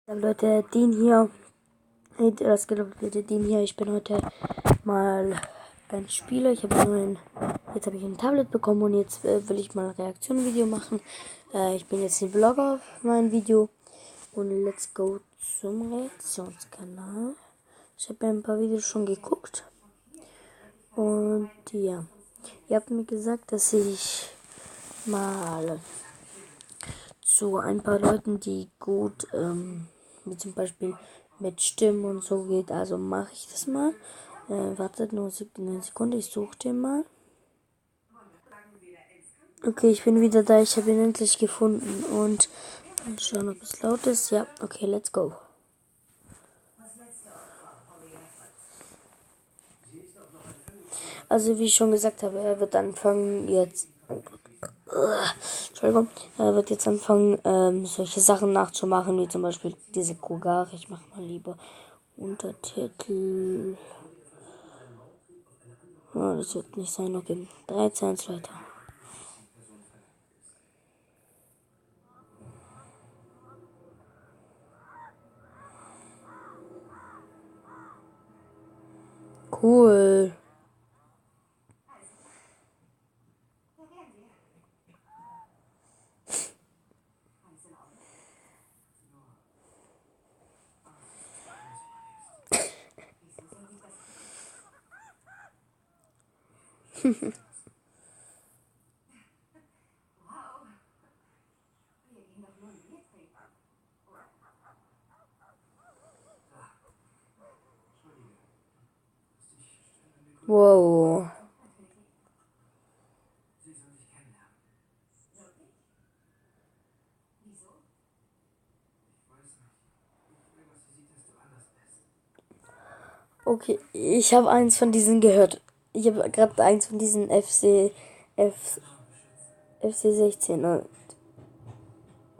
Leute, den hier, das geht Leute, den hier, ich bin heute mal ein Spieler, jetzt habe ich ein Tablet bekommen und jetzt will ich mal ein Reaktion-Video machen. Ich bin jetzt ein Vlogger auf mein Video und let's go zum Reaktionskanal. Ich habe ja ein paar Videos schon geguckt und ja, ihr habt mir gesagt, dass ich mal zu ein paar Leuten, die gut, wie zum Beispiel mit Stimmen und so geht, also mache ich das mal. Wartet nur eine Sekunde, ich suche den mal. Okay, ich bin wieder da, ich habe ihn endlich gefunden und schauen, ob es laut ist. Ja, okay, let's go. Also wie ich schon gesagt habe, er wird anfangen jetzt. Entschuldigung, er wird jetzt anfangen, solche Sachen nachzumachen, wie zum Beispiel diese Kugare. Ich mache mal lieber Untertitel. Oh, das wird nicht sein, okay. 13 weiter. Cool. Wow. Okay, ich habe eins von diesen gehört. Ich habe gerade eins von diesen FC 16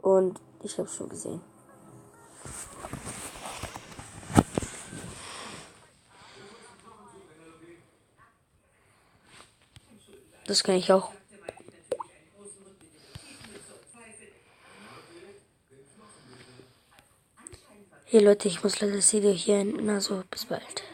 und ich habe schon gesehen. Das kann ich auch. Hey Leute, ich muss leider das Video hier enden, also bis bald.